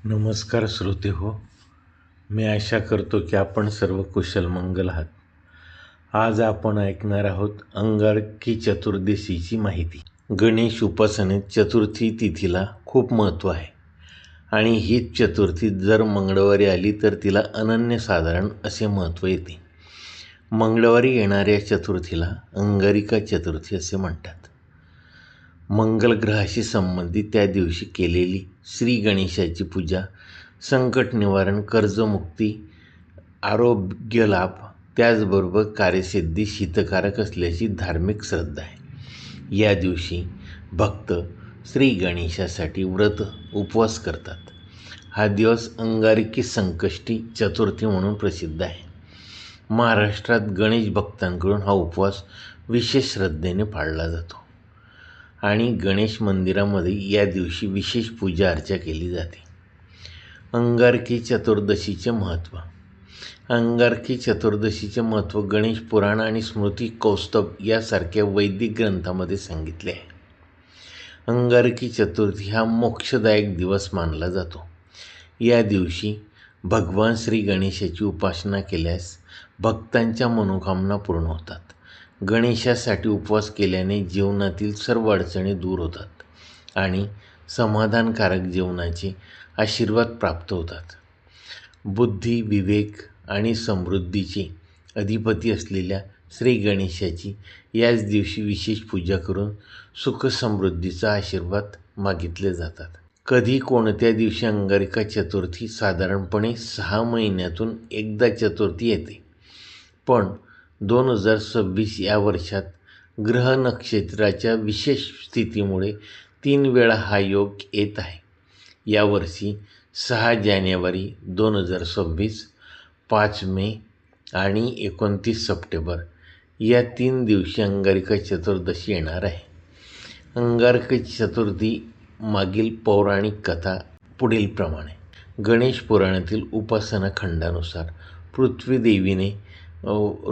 नमस्कार श्रोते हो. मी आशा करतो की आपण सर्व कुशल मंगल आहात. आज आपण ऐकणार आहोत अंगारकी चतुर्दशीची माहिती. गणेश उपासनेत चतुर्थी तिथीला खूप महत्त्व आहे आणि हीच चतुर्थी जर मंगळवारी आली तर तिला अनन्यसाधारण असे महत्त्व येते. मंगळवारी येणाऱ्या चतुर्थीला अंगारिका चतुर्थी असे म्हणतात. मंगल ग्रहाशी संबंधित त्या दिवशी केलेली श्री गणेशाची पूजा संकट निवारण, कर्जमुक्ती, आरोग्य लाभ, त्याचबरोबर कार्यसिद्धी हितकारक असल्याची धार्मिक श्रद्धा आहे. या दिवशी भक्त श्री गणेशासाठी व्रत उपवास करतात. हा दिवस अंगारकी संकष्टी चतुर्थी म्हणून प्रसिद्ध आहे. महाराष्ट्रात गणेश भक्तांकडून हा उपवास विशेष श्रद्धेने पाळला जातो आणि गणेश मंदिरामध्ये या दिवशी विशेष पूजा अर्चा केली जाते. अंगारकी चतुर्दशीचे महत्त्व. अंगारकी चतुर्दशीचे महत्त्व गणेश पुराण आणि स्मृती कौस्तभ यासारख्या वैदिक ग्रंथामध्ये सांगितले आहे. अंगारकी चतुर्थी हा मोक्षदायक दिवस मानला जातो. या दिवशी भगवान श्री गणेशाची उपासना केल्यास भक्तांच्या मनोकामना पूर्ण होतात. गणेशासाठी उपवास केल्याने जीवनातील सर्व अडचणी दूर होतात आणि समाधानकारक जीवनाचे आशीर्वाद प्राप्त होतात. बुद्धी, विवेक आणि समृद्धीचे अधिपती असलेल्या श्री गणेशाची याच दिवशी विशेष पूजा करून सुखसमृद्धीचा आशीर्वाद मागितले जातात. कधी कोणत्या दिवशी अंगारकी चतुर्थी? साधारणपणे 6 महिन्यातून एकदा चतुर्थी येते, पण 2026 या वर्षात ग्रह नक्षत्राच्या विशेष स्थितीमुळे 3 वेळा हा योग येत आहे. यावर्षी 6 जानेवारी 2026, 5 मे आणि 29 सप्टेंबर या 3 दिवशी अंगारकी चतुर्दशी येणार आहे. अंगारकी चतुर्थी मागील पौराणिक कथा पुढीलप्रमाणे. गणेश पुराणातील उपासना खंडानुसार पृथ्वी देवीने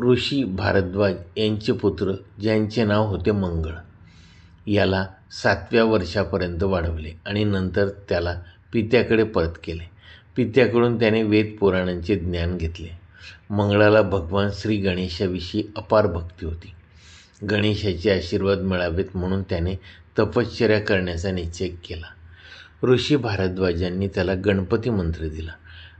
ऋषी भारद्वाज यांचे पुत्र, ज्यांचे नाव होते मंगळ, याला 7व्या वर्षापर्यंत वाढवले आणि नंतर त्याला पित्याकडे परत केले. पित्याकडून त्याने वेद पुराणांचे ज्ञान घेतले. मंगळाला भगवान श्री गणेशाविषयी अपार भक्ती होती. गणेशाचे आशीर्वाद मिळावेत म्हणून त्याने तपश्चर्या करण्याचा निश्चय केला. ऋषी भारद्वाजांनी त्याला गणपती मंत्र दिला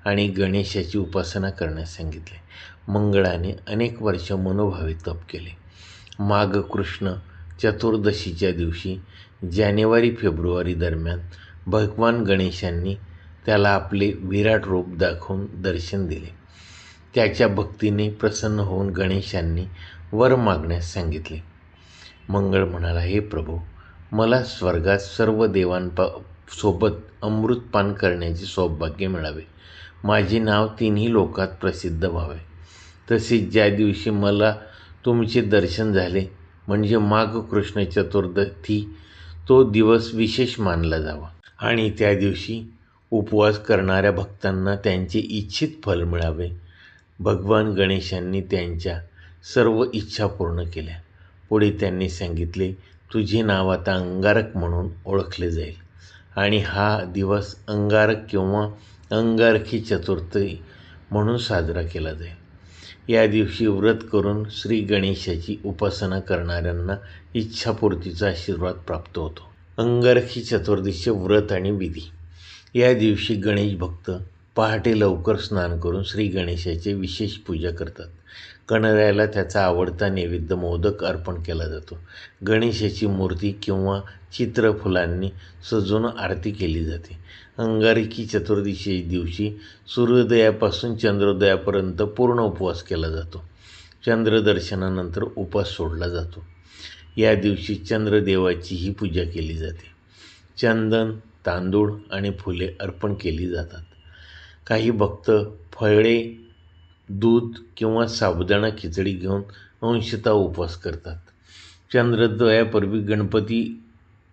आणि गणेशाची उपासना करण्यास सांगितले. मंगळाने अनेक वर्ष मनोभावे तप केले. माघ कृष्ण चतुर्दशीच्या दिवशी जानेवारी-फेब्रुवारी दरम्यान भगवान गणेशांनी त्याला आपले विराट रूप दाखवून दर्शन दिले. त्याच्या भक्तीने प्रसन्न होऊन गणेशांनी वर मागण्यास सांगितले. मंगळ म्हणाला, हे प्रभू, मला स्वर्गात सर्व देवांसोबत अमृतपान करण्याचे सौभाग्य मिळावे. माझे नाव 3ही लोकात प्रसिद्ध व्हावे. तसेच ज्या दिवशी मला तुमचे दर्शन झाले म्हणजे माघ कृष्ण चतुर्थी, तो दिवस विशेष मानला जावा आणि त्या दिवशी उपवास करणाऱ्या भक्तांना त्यांचे इच्छित फल मिळावे. भगवान गणेशांनी त्यांच्या सर्व इच्छा पूर्ण केल्या. पुढे त्यांनी सांगितले, तुझे नाव आता अंगारक म्हणून ओळखले जाईल आणि हा दिवस अंगारक किंवा अंगारकी चतुर्थी म्हणून साजरा केला जाईल. या दिवशी व्रत करून श्री गणेशाची उपासना करणाऱ्यांना इच्छापूर्तीचा आशीर्वाद प्राप्त होतो. अंगारकी चतुर्दशीचे व्रत आणि विधी. या दिवशी गणेश भक्त पहाटे लवकर स्नान करून श्री गणेशाची विशेष पूजा करतात. गणरायाला त्याचा आवडता नैवेद्य मोदक अर्पण केला जातो. गणेशाची मूर्ती किंवा चित्र फुलांनी सजवून आरती केली जाते. अंगारकी चतुर्दशी दिवशी सूर्योदयापासून चंद्रोदयापर्यंत पूर्ण उपवास केला जातो. चंद्रदर्शनानंतर उपवास सोडला जातो. या दिवशी चंद्रदेवाचीही पूजा केली जाते. चंदन, तांदूळ आणि फुले अर्पण केली जातात. काही भक्त फळे, दूध किंवा साबुदाणा खिचडी घेऊन अंशतः उपवास करतात. चंद्रोदयापूर्वी गणपती,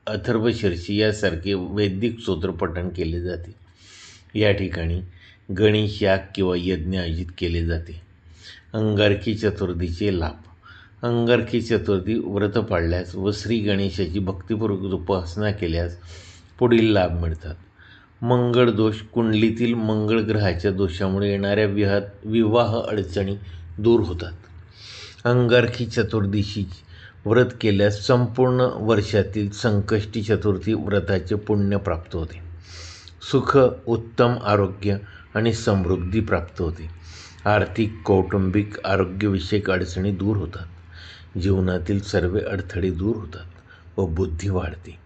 अथर्वशीर्ष यासारखे वैदिक स्तोत्रपठण केले जाते. या ठिकाणी गणेश याग किंवा यज्ञ आयोजित केले जाते. अंगारकी चतुर्थीचे लाभ. अंगारकी चतुर्थी व्रत पाळल्यास व श्री गणेशाची भक्तिपूर्वक उपासना केल्यास पुढील लाभ मिळतात. मंगळ दोष कुंडलीतील मंगळ ग्रहाच्या दोषामुळे येणाऱ्या विवाह अडचणी दूर होतात. अंगारकी चतुर्दशी व्रत केल्यास संपूर्ण वर्षातील संकष्टी चतुर्थी व्रताचे पुण्य प्राप्त होते. सुख, उत्तम आरोग्य आणि समृद्धी प्राप्त होते. आर्थिक, कौटुंबिक, आरोग्यविषयक अडचणी दूर होतात. जीवनातील सर्व अडथळे दूर होतात व बुद्धी वाढते.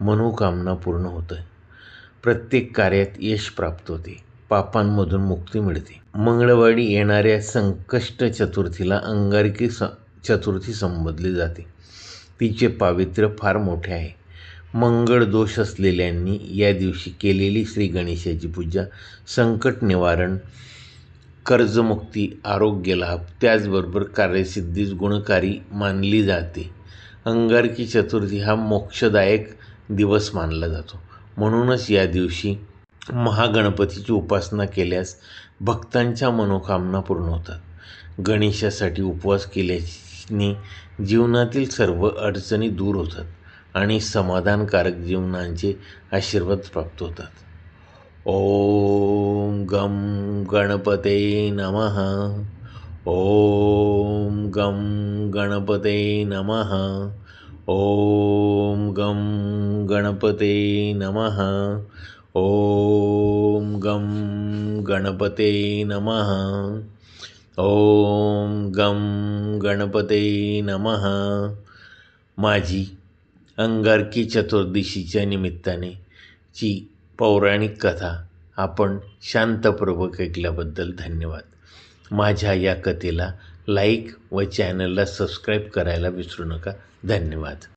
मनोकामना पूर्ण होते. प्रत्येक कार्यात यश प्राप्त होते. पापांमधून मुक्ती मिळते. मंगळवारी येणाऱ्या संकष्ट चतुर्थीला अंगारकी चतुर्थी संबोधले जाते. तिचे पावित्र्य फार मोठे आहे. मंगळ दोष असलेल्यांनी या दिवशी केलेली श्री गणेशाची पूजा संकट निवारण, कर्जमुक्ती, आरोग्य लाभ, त्याचबरोबर कार्यसिद्धीस गुणकारी मानली जाते. अंगारकी चतुर्थी हा मोक्षदायक दिवस मानला जातो. म्हणूनच या दिवशी महागणपतीची उपासना केल्यास भक्तांच्या मनोकामना पूर्ण होतात. गणेशासाठी उपवास केल्याने जीवनातील सर्व अडचणी दूर होतात आणि समाधानकारक जीवनाचे आशीर्वाद प्राप्त होतात. ओम गम गणपते नमः. ओम गम गणपते नमः. ओम गम गणपते नमः. ओम गम गणपते नमः. ओम गम गणपते नमः. माझी अंगारकी चतुर्दशीच्या निमित्ताने ची पौराणिक कथा आपण शांतपूर्वक ऐकल्याबद्दल धन्यवाद. माझ्या या कथेला लाईक व चॅनलला सबस्क्राईब करायला विसरू नका. धन्यवाद.